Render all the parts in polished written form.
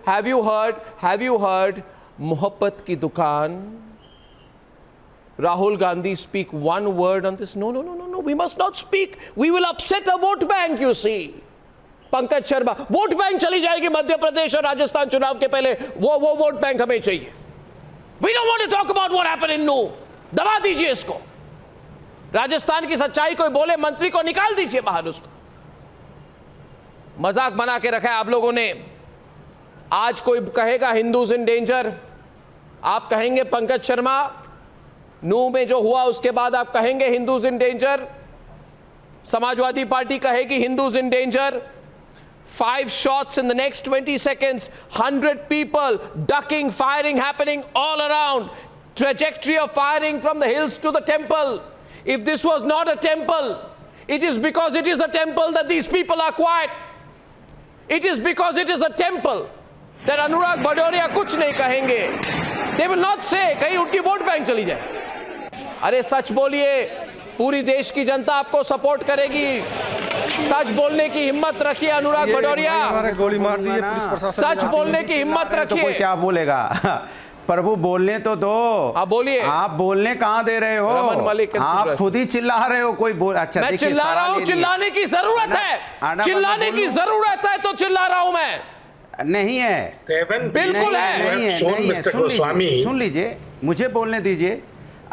Have you heard मोहब्बत की दुकान? Rahul Gandhi speak one word on this? No. We must not speak. We will upset a vote bank, you see. Pankaj Sharma, vote bank चली जाएगी मध्य प्रदेश और राजस्थान चुनाव के पहले, वो वोट बैंक हमें चाहिए. We don't want to talk about what happened in Nuh. दबा दीजिए इसको. राजस्थान की सच्चाई कोई बोले, मंत्री को निकाल दीजिए बाहर उसको. मजाक बना के रखा है आप लोगों ने. आज कोई कहेगा हिंदूज इन डेंजर, आप कहेंगे पंकज शर्मा नूह में जो हुआ उसके बाद आप कहेंगे Hindus in danger. Samajwadi party कहेगी Hindus in danger. 5 shots in the next 20 seconds, 100 people ducking, firing happening all around. Trajectory of firing from the hills to the temple. If this was not a temple, it is because it is a temple that these people are quiet. It is because it is a temple that Anurag Bhadoria कुछ नहीं कहेंगे. They will not say कहीं उनकी vote bank चली जाए. अरे सच बोलिए, पूरी देश की जनता आपको सपोर्ट करेगी. सच बोलने की हिम्मत रखिए अनुराग भदौरिया. गोली मार दी है पुलिस प्रशासन. सच बोलने की हिम्मत रखिए. तो क्या बोलेगा? प्रभु बोलने तो दो. आप बोलिए. आप बोलने कहाँ दे रहे हो? रमन मलिक आप खुद ही चिल्ला रहे हो. कोई बोल. अच्छा मैं चिल्ला रहा हूँ. चिल्लाने की जरूरत है. चिल्लाने की जरूरत है तो चिल्ला रहा हूँ मैं. नहीं है. बिल्कुल है. सुन लीजिए, मुझे बोलने दीजिए.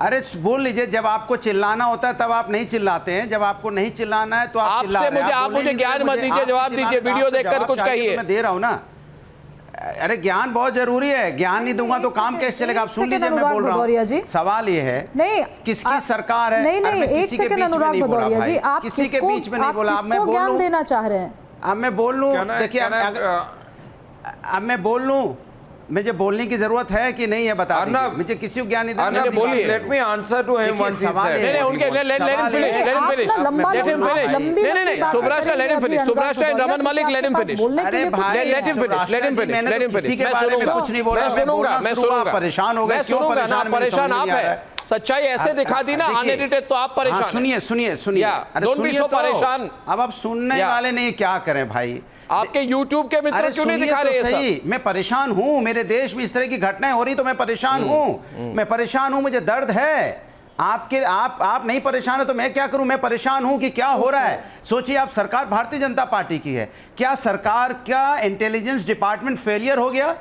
अरे बोल लीजिए. जब आपको चिल्लाना होता है तब आप नहीं चिल्लाते हैं. जब आपको नहीं चिल्लाना है तो आप चिल्ला रहे हैं. आप मुझे ज्ञान मत दीजिए, जवाब दीजिए. वीडियो देखकर कुछ कहिए. मैं दे रहा हूँ ना. अरे ज्ञान बहुत जरूरी है. ज्ञान नहीं दूंगा तो काम कैसे चलेगा? आप सुन लीजिए, मैं बोल रहा हूँ. सवाल ये है नहीं किसकी सरकार है. नहीं एक सेकंड अनुराग भदौरिया जी, आप किसी के बीच में नहीं बोला. किसको ज्ञान देना चाह रहे हैं? अब मैं बोल लूँ. देखिए अब मैं बोल लूँ. मुझे बोलने की जरूरत है कि नहीं है बता दीजिए. मुझे किसी को ज्ञान नहीं देना. बोलिए. Let me answer to him what he said. नहीं उनके लेट हिम फिनिश. नहीं सुब्राष्ट्र लेट हिम फिनिश. सुब्राष्ट्र and Raman Malik let him finish. अरे भाई लेट हिम फिनिश. मैं सुनूंगा. परेशान हो गए. क्यों परेशान आप है? सच्चाई ऐसे दिखा दी ना अनएडिटेड तो आप परेशान. सुनिए. डोंट बी सो परेशान. अब आप सुनने वाले नहीं, क्या करें भाई? आपके YouTube के मित्र क्यों नहीं दिखा रहे हैं? सही, मैं परेशान हूं. मेरे देश में इस तरह की घटनाएं हो रही तो मैं परेशान हूं. मैं परेशान हूं. मुझे दर्द है. आप नहीं परेशान है तो मैं क्या करूं? मैं परेशान हूं कि क्या हो रहा है. सोचिए, आप सरकार भारतीय जनता पार्टी की है. क्या इंटेलिजेंस डिपार्टमेंट फेलियर हो गया?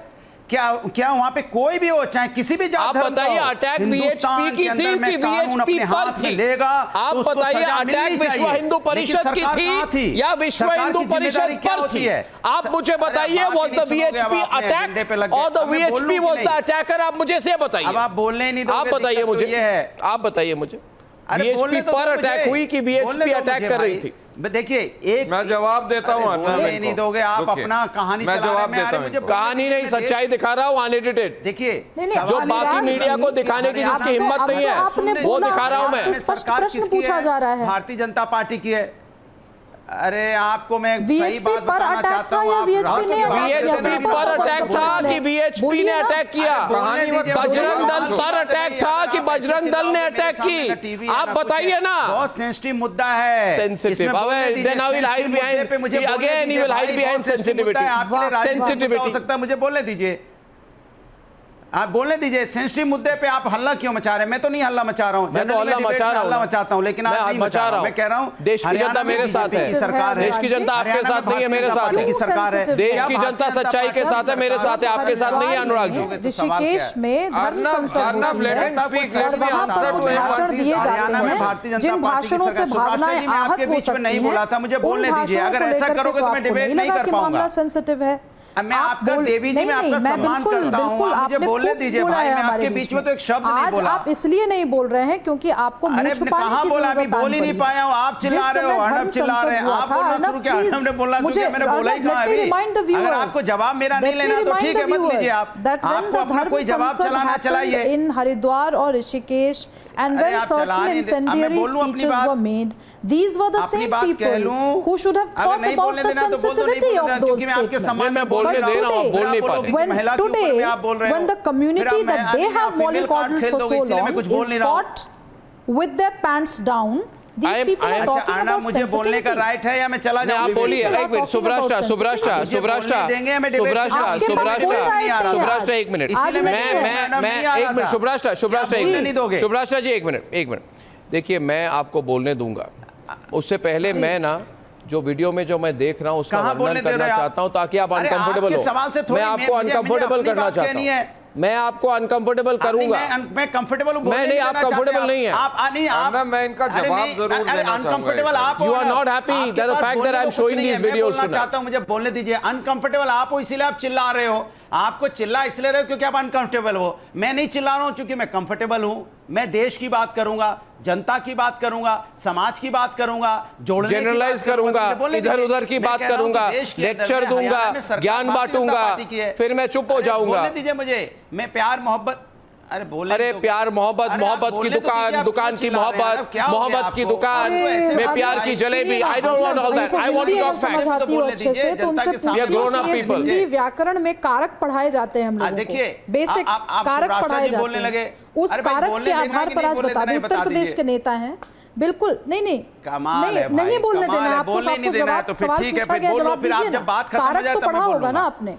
क्या वहां पे कोई भी हो, चाहे किसी भी जात धर्म का, बताइए अटैक वीएचपी की थी कि वीएचपी पर थी? लेगा. आप बताइए अटैक विश्व हिंदू परिषद की थी या विश्व हिंदू परिषद पर थी? आप मुझे बताइए, वाज द वीएचपी अटैक और the VHP was the attacker? आप मुझे से बताइए. अब आप बोलने नहीं दोगे. आप बताइए मुझे. आप बताइए मुझे, वीएचपी पर अटैक हुई कि वीएचपी अटैक कर रही थी? देखिए, एक मैं जवाब देता हूं. नहीं दोगे आप. अपना कहानी मैं जवाब देता हूं. कहानी नहीं, सच्चाई दिखा रहा हूं अनएडिटेड. देखिए, जो बाकी मीडिया को दिखाने की जिसकी हिम्मत नहीं है वो दिखा रहा हूं मैं. स्पष्ट प्रश्न पूछा जा रहा है. भारतीय जनता पार्टी की है. अरे आपको मैं सही बात पर अटैक था या वीएचपी पर अटैक था कि वीएचपी ने अटैक किया? बजरंग दल पर अटैक था कि बजरंग दल ने अटैक की? आप बताइए ना. बहुत सेंसिटिव मुद्दा है. Sensitive. Then I will hide behind again. He will hide behind sensitivity. हो सकता है. मुझे बोलने दीजिए. आप बोलने दीजिए. सेंसिटिव मुद्दे पे आप हल्ला क्यों मचा रहे हैं? मैं तो नहीं हल्ला मचा रहा हूं. मैं तो हल्ला मचाता हूं, लेकिन आप नहीं मचा रहा हूं. मैं कह रहा हूं देश की जनता मेरे साथ है. सरकार है. देश की जनता आपके साथ नहीं है, मेरे साथ है. सरकार है. देश की जनता सच्चाई के साथ है, मेरे साथ है, आपके साथ नहीं है. अनुराग जी, ऋषिकेश में धर्म संसद भाषण दिए जाते हैं, जिन भाषणों से भावनाएं आहत हो सकती हैं. नहीं बोला था. मुझे बोलने दीजिए. अगर ऐसा करोगे तो मैं डिबेट नहीं कर पाऊंगा. सेंसिटिव है. मैं आपका देवी जी, मैं आपका सम्मान करता हूं. मुझे बोलने दीजिए भाई. मैं आपके बीच में तो एक शब्द नहीं बोला. आप इसलिए नहीं बोल रहे हैं क्योंकि आपको मुंह छुपाने की जरूरत है. अभी बोल ही नहीं पाया हूं. आप चिल्ला रहे हो. अर्नब चिल्ला रहे हैं. आप बोलना शुरू किया. अर्नब ने बोलना शुरू किया. मैंने बोला ही कहां अभी? अगर आपको जवाब मेरा नहीं लेना तो ठीक है, मत लीजिए. आपको अपना कोई जवाब चलाना चलाइए. इन हरिद्वार और Rishikesh and when certain incendiary speeches were made, these were the same people who should have thought about the sensitivity of those statements. But today, when the community that they have mollycoddled for so long is caught with their pants down, These I am- people I are am- talking आना about मुझे बोलने का sensitivities. Right है या मैं चला नहीं, जाऊं? आप बोलिए people are एक मिनट talking सुब्राष्ट्र about सुब्राष्ट्र sensitivity. सुब्राष्ट्र बोलने देंगे, मैं debate सुब्राष्ट्र करूंगा। आपके पास सुब्राष्ट्र कोई right नहीं है सुब्राष्ट्र आज। एक मिनट आज नहीं है। मैं एक मिनट सुब्राष्ट्र सुब्राष्ट्र क्या एक बोलने नहीं दोगे? मिनट सुब्राष्ट्र जी एक मिनट देखिए मैं आपको बोलने दूंगा उससे पहले मैं ना जो वीडियो में जो मैं देख रहा हूं उसका कहाँ बोलने वर्णन दे करना रहे हो आप? चाहता हूं ताकि आप अरे अनकंफर्टेबल आपके सवाल से हो थोड़ी मैं आपको मुझे अनकंफर्टेबल अपनी करना बात चाहता कहनी हूं है। मैं आपको अनकंफर्टेबल करूंगा मैं कंफर्टेबल हूं, मैं नहीं, आप comfortable नहीं है। आप नहीं आप अन्ना, मैं इनका अरे जवाब नहीं, जरूर अरे देना चाहूंगा uncomfortable एक आप हो You are ना। not happy आपके that the पास fact बोलने that I am को कुछ showing नहीं है। these मैं videos बोलना tonight. चाहता हूं, मुझे बोलने दीजिए। अनकंफर्टेबल आप हो इसीलिए आप चिल्ला रहे हो। आपको चिल्ला इसलिए रहे हो क्योंकि आप अनकंफर्टेबल हो। मैं नहीं चिल्ला रहा हूं क्योंकि मैं कंफर्टेबल हूं। मैं देश की बात करूंगा, जनता की बात करूंगा, समाज की बात करूंगा, जोड़ने की बात जनरलाइज करूंगा, मुझे बोलने इधर दीजिए। उधर की मैं बात कह रहा हूं कि करूंगा, देश के अंदर लेक्चर में दूंगा, हरियाणा में सरकार ज्ञान भारतीय जनता बांटूंगा, पार्टी की है। फिर मैं चुप हो अरे जाऊंगा। बोलने दीजिए मुझे। मैं प्यार मोहब्बत अरे बोलने अरे दो। प्यार मोहब्बत अरे आप मोहब्बत की बोलने तो दुकान दीजिए, आप दुकान क्यों की चिल्ला रहे हैं? मोहब्बत क्या हो गया मोहब्बत की आपको? दुकान अरे, में आप प्यार की सुनिए जलेबी ना, I don't want all that उनको आई वांट हिंदी टू अगर टॉक फैक्ट्स समझाती हो बोलने अच्छे दीजिए, से तो जनता उनसे के सामने। We are grown up पूछिए कि people. हिंदी व्याकरण में कारक पढ़ाए जाते हैं हम लोगों देखिए, को बेसिक आप कारक सुब्राष्ट्र पढ़ाए जी जाते बोलने हैं लगे। उस अरे भाई, कारक बोलने के देना आधार कि पर नहीं आज बोलने बता देना दें है, उत्तर बता प्रदेश दीजिए। के नेता हैं बिल्कुल नहीं कमाल है भाई, नहीं बोलने कमाल देना है, आपको बोलने नहीं आपको देना है, जवाब तो फिर सवाल ठीक है, पूछा फिर गया बोलो, जवाब फिर आप दीजिए जब ना। बात खत्म हो कारक जाए तो तब मैं पढ़ा होगा बोलूंगा। ना आपने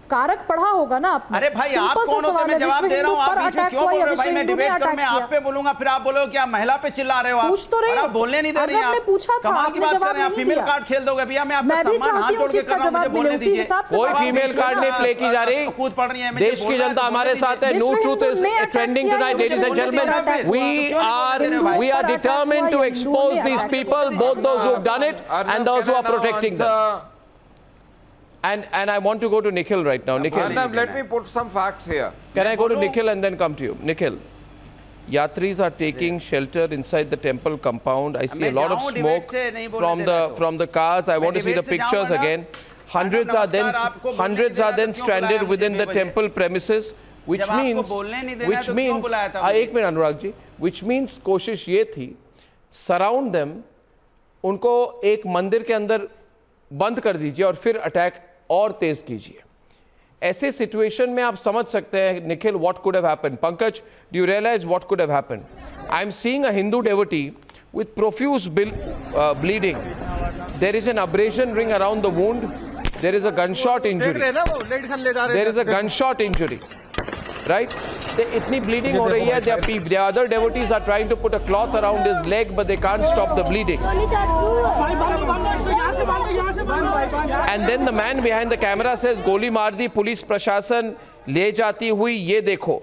कारक पढ़ा होगा ना आपने अरे भाई आप सिंपल सा कौन हो सवाल मैं है, जवाब विश्व दे रहा हिंदू हूँ, आप पर बीच में अटैक क्यों हुआ बोल या रहे हो विश्व भाई? मैं हिंदू ने डिबेट करूं, अटैक मैं आप किया पे बोलूंगा, फिर आप बोलोगे कि आप महिला पे चिल्ला रहे हो। आप पूछ तो रही और हूं। आप बोलने नहीं दे अगर रही आपने आप। पूछा था, कमाल की आपने बात जवाब कर रहे हैं, आप नहीं फीमेल दिया। कार्ड खेल दोगे भैया। मैं आपका मैं भी सम्मान चाहती हाथ हूं जोड़ कि के इसका कर रहा हूं, जवाब मुझे मिले बोलने उसी दीजिए। हिसाब से कोई जवाब फीमेल दीजिए कार्ड ना। नहीं प्ले की जा रही कूद पड़ रही है मुझे देश की बोलना है, जनता तो हमारे बोलने साथ है दीजिए। न्यू विश्व ट्रूथ हिंदू इज ने अटैक ट्रेंडिंग किया, टुनाइट मुझे लेडीज एंड बोलने जेंटलमैन दीजिए, अटैक we हुआ। are हिंदू we are पर अटैक determined हुआ to या हिंदू expose ने these अटैक people किया? both those who have done it Arnab, and those who can are I now protecting them answer? and I want to go to Nikhil right now Nikhil Arnab, let me put some facts here. can I go to Nikhil and then come to you Nikhil Yatris are taking shelter inside the temple compound. I see a मैं lot of जाऊं smoke debate से, नहीं बोलने देना तो। from the cars. I want to see the debate से pictures जाऊंगा ना। again. Hundreds are then नमस्कार, आपको बोलने hundreds नहीं are देना then तो क्यों stranded बुलाया within मुझे the 2 temple premises, which जब आपको means बोलने नहीं देना है तो क्यों बुलाया था मुझे? एक minute Anurag ji, which means कोशिश ये थी surround them, उनको एक मंदिर के अंदर बंद कर दीजिए और फिर अटैक और तेज कीजिए. ऐसे सिचुएशन में आप समझ सकते हैं Nikhil what could have happened. Pankaj, do you realize what could have happened? I am seeing a Hindu devotee with profuse bleeding. There is an abrasion ring around the wound. There is a gunshot injury. There is a gunshot injury. Right? इतनी bleeding हो रही है. The other devotees are trying to put a cloth around his leg, but they can't stop the bleeding. And then the man behind the camera says, गोली मार दी police प्रशासन ले जाती हुई ये देखो.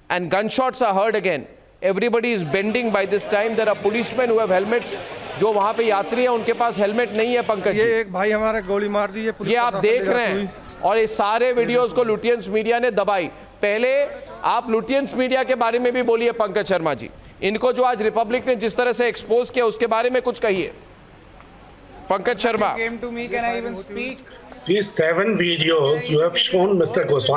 And gunshots are heard again. Everybody is bending by this time. There are policemen who have helmets. जो वहां पे यात्री है उनके पास हेलमेट नहीं है. पंकज ये जी, एक भाई हमारे गोली मार दी है, पुलिस ये आप प्रशासन देख ले रहे जाती हैं और ये सारे वीडियोस को लुटियंस मीडिया ने दबाई. पहले आप लुटियंस मीडिया के बारे में भी बोलिए पंकज शर्मा जी. इनको जो आज रिपब्लिक ने जिस तरह से एक्सपोज किया उसके बारे में कुछ कहिए Pankaj Sharma. Came to me, can I even speak? See, 7 videos you have shown Mr. Goswami.